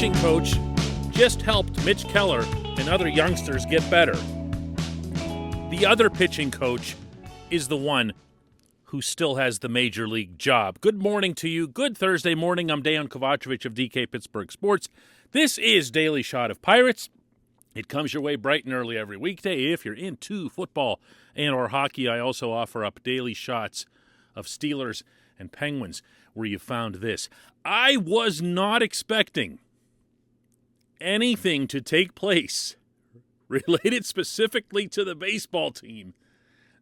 pitching coach just helped Mitch Keller and other youngsters get better. The other pitching coach is the one who still has the major league job. Good morning to you. Good Thursday morning. I'm Dejan Kovacevic of DK Pittsburgh Sports. This is Daily Shot of Pirates. It comes your way bright and early every weekday. If you're into football and or hockey, I also offer up daily shots of Steelers and Penguins, where you found this. I was not expecting anything to take place related specifically to the baseball team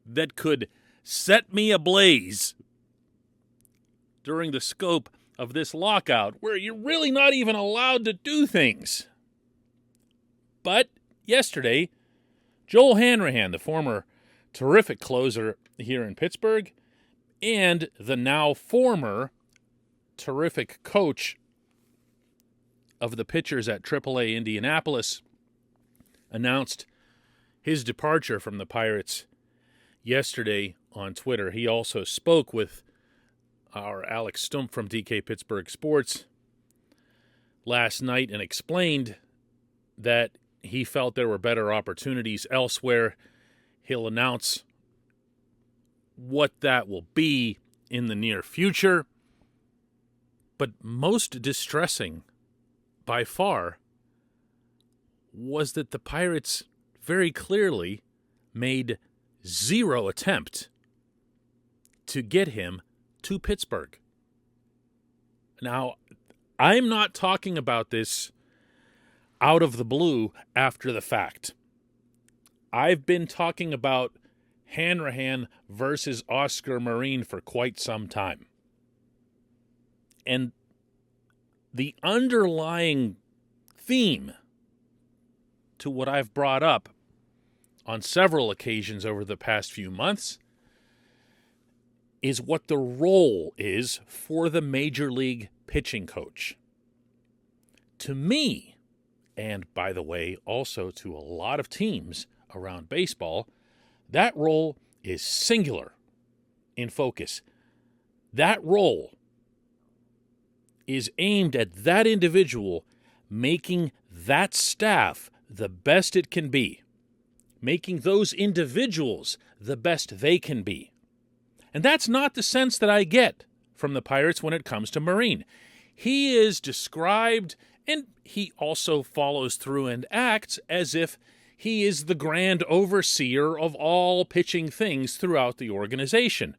that could set me ablaze during the scope of this lockout, where you're really not even allowed to do things. But yesterday, Joel Hanrahan, the former terrific closer here in Pittsburgh, and the now former terrific coach of the pitchers at AAA Indianapolis, announced his departure from the Pirates yesterday on Twitter. He also spoke with our Alex Stumpf from DK Pittsburgh Sports last night and explained that he felt there were better opportunities elsewhere. He'll announce what that will be in the near future. But most distressing by far was that the Pirates very clearly made zero attempt to get him to Pittsburgh. Now, I'm not talking about this out of the blue after the fact. I've been talking about Hanrahan versus Oscar Marin for quite some time. And the underlying theme to what I've brought up on several occasions over the past few months is what the role is for the major league pitching coach. To me, and by the way, also to a lot of teams around baseball, that role is singular in focus. That role is aimed at that individual making that staff the best it can be, making those individuals the best they can be. And that's not the sense that I get from the Pirates when it comes to Marin. He is described, and he also follows through and acts as if he is the grand overseer of all pitching things throughout the organization.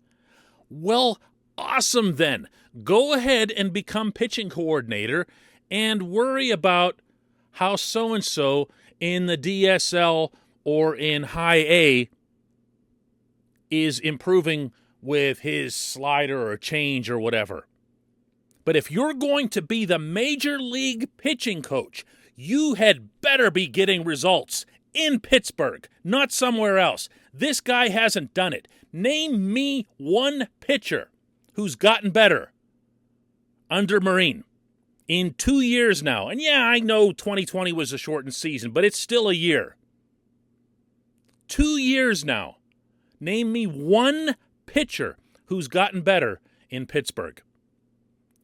Well, awesome then. Go ahead and become pitching coordinator and worry about how so-and-so in the DSL or in high A is improving with his slider or change or whatever. But if you're going to be the major league pitching coach, you had better be getting results in Pittsburgh, not somewhere else. This guy hasn't done it. Name me one pitcher who's gotten better under Marin in 2 years now. And yeah, I know 2020 was a shortened season, but it's still a year. 2 years now. Name me one pitcher who's gotten better in Pittsburgh.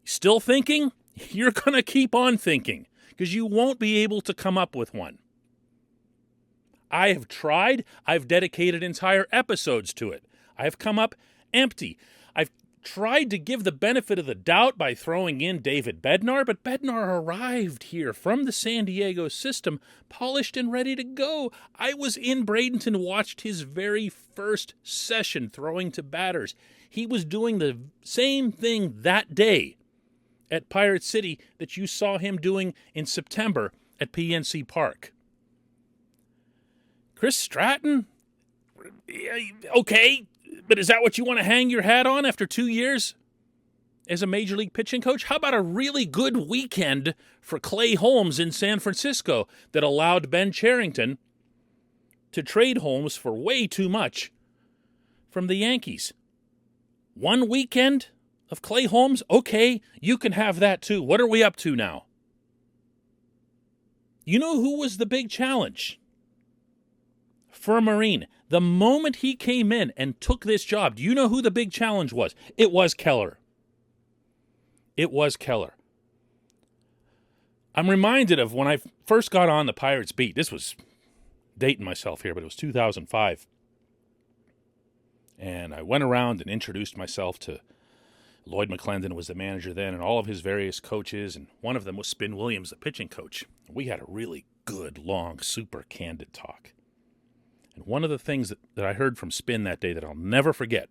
Still thinking? You're going to keep on thinking because you won't be able to come up with one. I have tried. I've dedicated entire episodes to it. I've come up empty. I've tried to give the benefit of the doubt by throwing in David Bednar, but Bednar arrived here from the San Diego system, polished and ready to go. I was in Bradenton, watched his very first session throwing to batters. He was doing the same thing that day at Pirate City that you saw him doing in September at PNC Park. Chris Stratton? Okay, but is that what you want to hang your hat on after 2 years as a major league pitching coach? How about a really good weekend for Clay Holmes in San Francisco that allowed Ben Cherington to trade Holmes for way too much from the Yankees? One weekend of Clay Holmes? Okay, you can have that too. What are we up to now? You know who was the big challenge for Marin? The moment he came in and took this job, do you know who the big challenge was? It was Keller. It was Keller. I'm reminded of when I first got on the Pirates beat. This was dating myself here, but it was 2005. And I went around and introduced myself to Lloyd McClendon, was the manager then, and all of his various coaches, and one of them was Spin Williams, the pitching coach. We had a really good, long, super candid talk. And one of the things that I heard from Spin that day that I'll never forget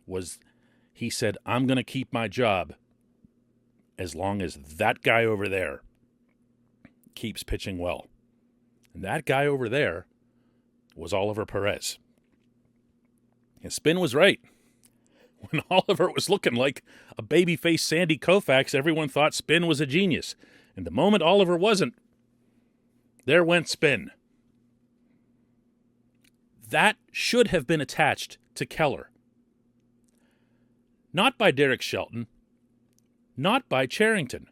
was he said, "I'm going to keep my job as long as that guy over there keeps pitching well." And that guy over there was Oliver Perez. And Spin was right. When Oliver was looking like a baby-faced Sandy Koufax, everyone thought Spin was a genius. And the moment Oliver wasn't, there went Spin. That should have been attached to Keller. Not by Derek Shelton, not by Charrington,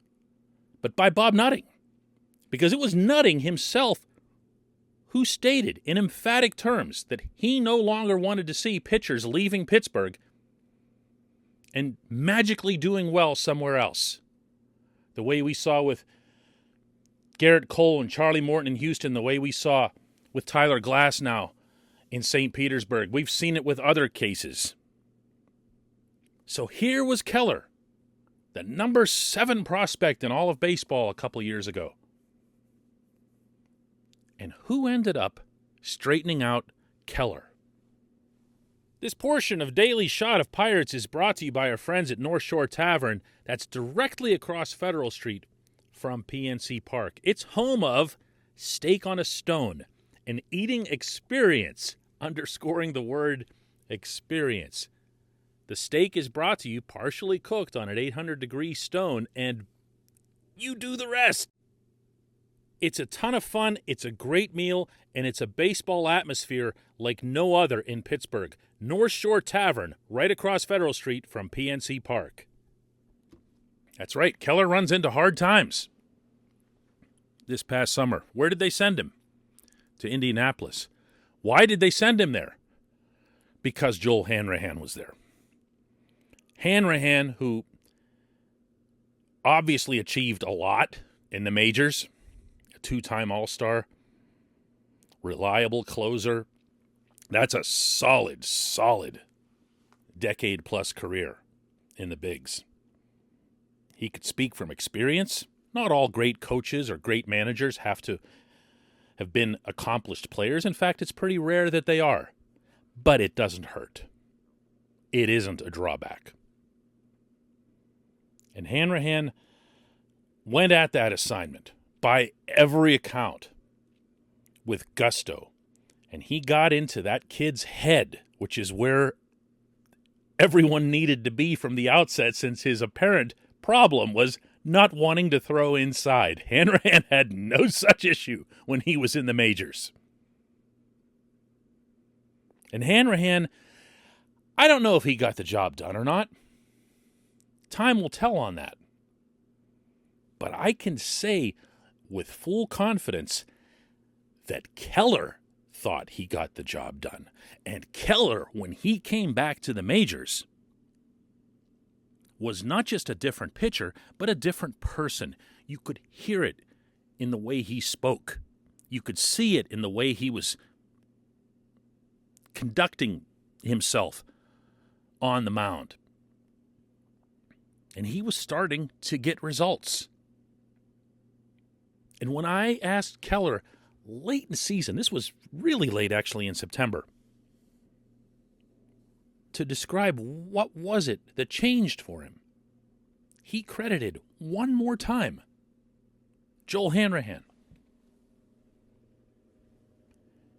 but by Bob Nutting. Because it was Nutting himself who stated in emphatic terms that he no longer wanted to see pitchers leaving Pittsburgh and magically doing well somewhere else. The way we saw with Garrett Cole and Charlie Morton in Houston, the way we saw with Tyler Glasnow in St. Petersburg. We've seen it with other cases. So here was Keller, the number 7 prospect in all of baseball a couple years ago. And who ended up straightening out Keller? This portion of Daily Shot of Pirates is brought to you by our friends at North Shore Tavern that's directly across Federal Street from PNC Park. It's home of Steak on a Stone, an eating experience, underscoring the word experience. The steak is brought to you partially cooked on an 800-degree stone, and you do the rest. It's a ton of fun, it's a great meal, and it's a baseball atmosphere like no other in Pittsburgh. North Shore Tavern, right across Federal Street from PNC Park. That's right, Keller runs into hard times this past summer. Where did they send him? To Indianapolis. Why did they send him there? Because Joel Hanrahan was there. Hanrahan, who obviously achieved a lot in the majors, a 2-time All-Star, reliable closer. That's a solid decade-plus career in the bigs. He could speak from experience. Not all great coaches or great managers have to have been accomplished players. In fact, it's pretty rare that they are. But it doesn't hurt. It isn't a drawback. And Hanrahan went at that assignment, by every account, with gusto. And he got into that kid's head, which is where everyone needed to be from the outset, since his apparent problem was not wanting to throw inside. Hanrahan had no such issue when he was in the majors. And Hanrahan, I don't know if he got the job done or not. Time will tell on that. But I can say with full confidence that Keller thought he got the job done. And Keller, when he came back to the majors, was not just a different pitcher, but a different person. You could hear it in the way he spoke. You could see it in the way he was conducting himself on the mound. And he was starting to get results. And when I asked Keller late in the season, this was really late actually in September, to describe what was it that changed for him, he credited one more time Joel Hanrahan.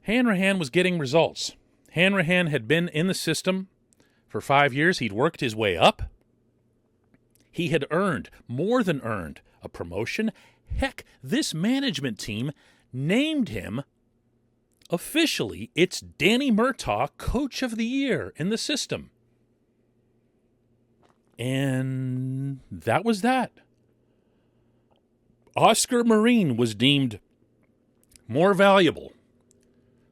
Hanrahan was getting results. Hanrahan had been in the system for 5 years. He'd worked his way up. He had earned, more than earned, a promotion. Heck, this management team named him officially its Danny Murtaugh Coach of the Year in the system. And that was that. Oscar Marin was deemed more valuable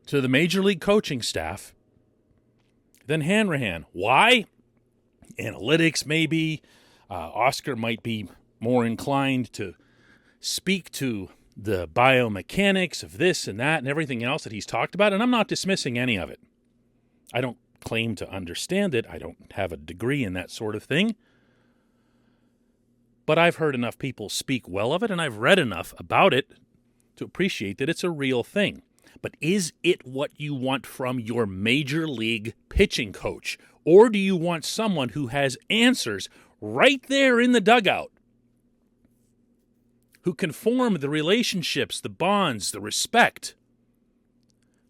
to the Major League coaching staff than Hanrahan. Why? Analytics, maybe. Oscar might be more inclined to speak to the biomechanics of this and that and everything else that he's talked about, and I'm not dismissing any of it. I don't claim to understand it. I don't have a degree in that sort of thing. But I've heard enough people speak well of it, and I've read enough about it to appreciate that it's a real thing. But is it what you want from your major league pitching coach? Or do you want someone who has answers right there in the dugout? Who can form the relationships, the bonds, the respect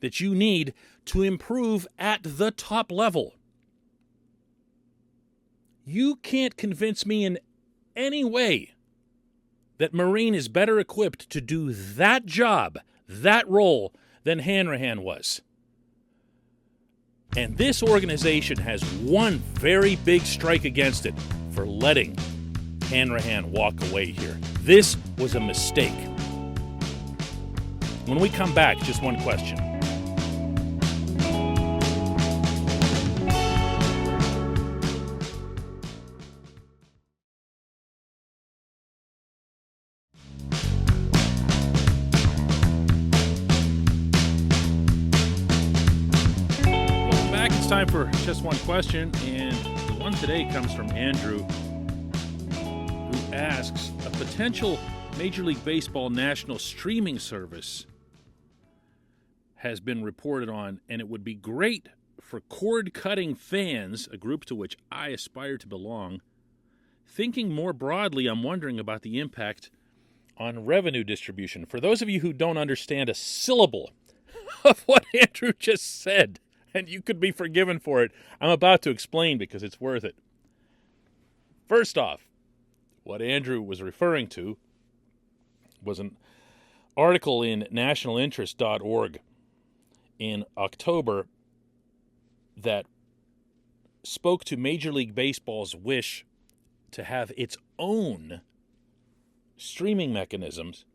that you need to improve at the top level? You can't convince me in any way that Marine is better equipped to do that job, that role, than Hanrahan was. And this organization has one very big strike against it for letting Hanrahan walk away here. This was a mistake. When we come back, just one question. Time for just one question, and the one today comes from Andrew, who asks, a potential Major League Baseball national streaming service has been reported on, and it would be great for cord-cutting fans, a group to which I aspire to belong. Thinking more broadly, I'm wondering about the impact on revenue distribution. For those of you who don't understand a syllable of what Andrew just said, and you could be forgiven for it, I'm about to explain because it's worth it. First off, what Andrew was referring to was an article in nationalinterest.org in October that spoke to Major League Baseball's wish to have its own streaming mechanisms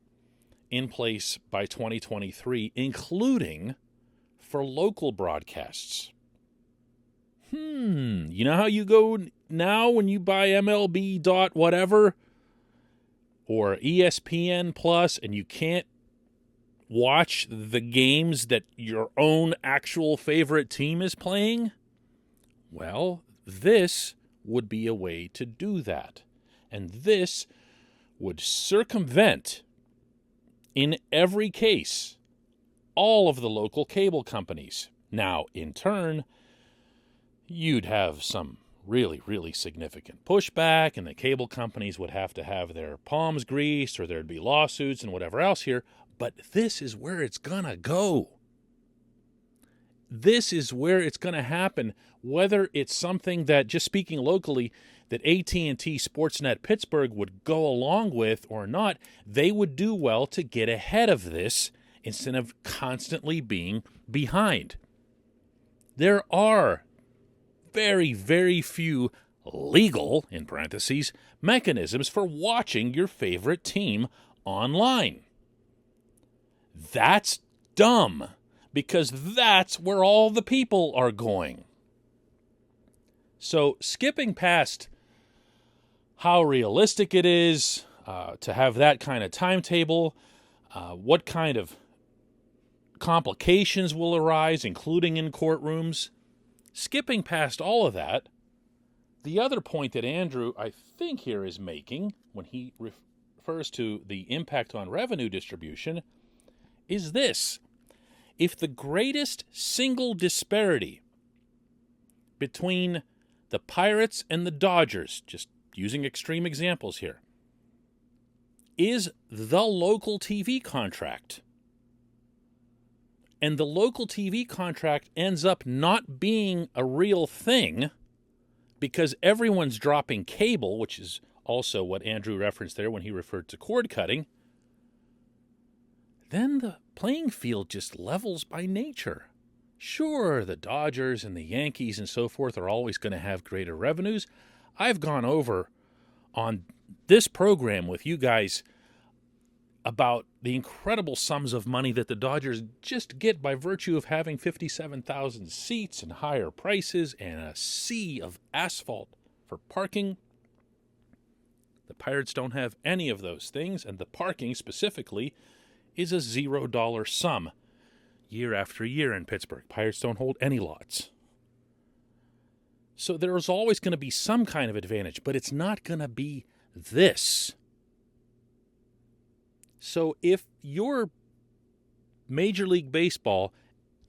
in place by 2023, including for local broadcasts. You know how you go now when you buy MLB dot whatever or ESPN Plus and you can't watch the games that your own actual favorite team is playing? Well, this would be a way to do that. And this would circumvent, in every case, all of the local cable companies. Now, in turn, you'd have some really, really significant pushback, and the cable companies would have to have their palms greased, or there'd be lawsuits and whatever else here. But this is where it's gonna go. This is where it's gonna happen, whether it's something that, just speaking locally, that AT&T Sportsnet Pittsburgh would go along with or not. They would do well to get ahead of this instead of constantly being behind. There are very, very few legal, in parentheses, mechanisms for watching your favorite team online. That's dumb, because that's where all the people are going. So skipping past how realistic it is to have that kind of timetable, what kind of complications will arise, including in courtrooms. Skipping past all of that, the other point that Andrew, I think, here is making when he refers to the impact on revenue distribution is this. If the greatest single disparity between the Pirates and the Dodgers, just using extreme examples here, is the local TV contract, and the local TV contract ends up not being a real thing because everyone's dropping cable, which is also what Andrew referenced there when he referred to cord cutting, then the playing field just levels by nature. Sure, the Dodgers and the Yankees and so forth are always going to have greater revenues. I've gone over on this program with you guys about the incredible sums of money that the Dodgers just get by virtue of having 57,000 seats and higher prices and a sea of asphalt for parking. The Pirates don't have any of those things, and the parking specifically is a $0 sum year after year in Pittsburgh. Pirates don't hold any lots. So there's always going to be some kind of advantage, but it's not going to be this. So if you're Major League Baseball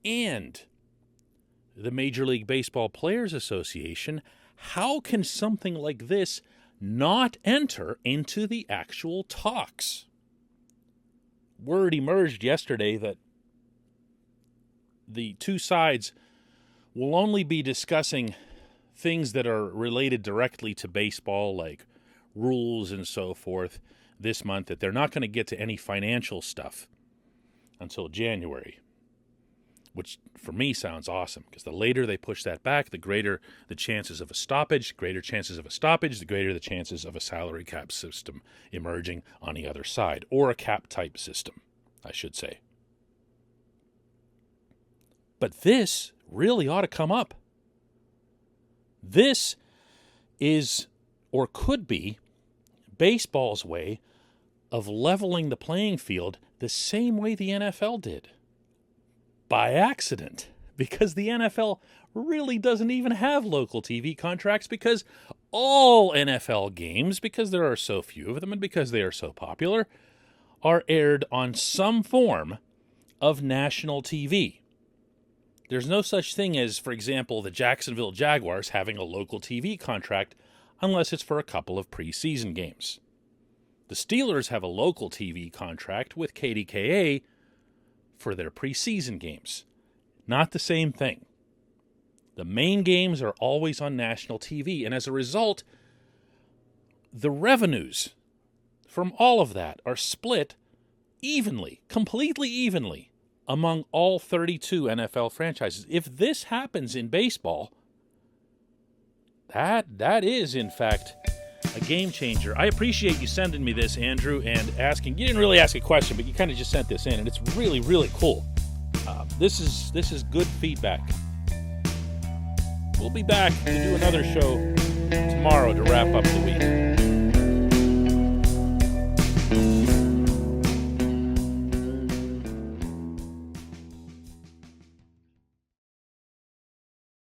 and the Major League Baseball Players Association, how can something like this not enter into the actual talks? Word emerged yesterday that the two sides will only be discussing things that are related directly to baseball, like rules and so forth, this month, that they're not going to get to any financial stuff until January, which for me sounds awesome, because the later they push that back, the greater the chances of a stoppage, the greater the chances of a salary cap system emerging on the other side, or a cap type system, I should say. But this really ought to come up. This is, or could be, baseball's way of leveling the playing field the same way the NFL did. By accident. Because the NFL really doesn't even have local TV contracts, because all NFL games, because there are so few of them and because they are so popular, are aired on some form of national TV. There's no such thing as, for example, the Jacksonville Jaguars having a local TV contract unless it's for a couple of preseason games. The Steelers have a local TV contract with KDKA for their preseason games. Not the same thing. The main games are always on national TV, and as a result, the revenues from all of that are split evenly, completely evenly, among all 32 NFL franchises. If this happens in baseball, that is, in fact, a game changer. I appreciate you sending me this, Andrew, and asking. You didn't really ask a question, but you kind of just sent this in, and it's really, really cool. This is good feedback. We'll be back to do another show tomorrow to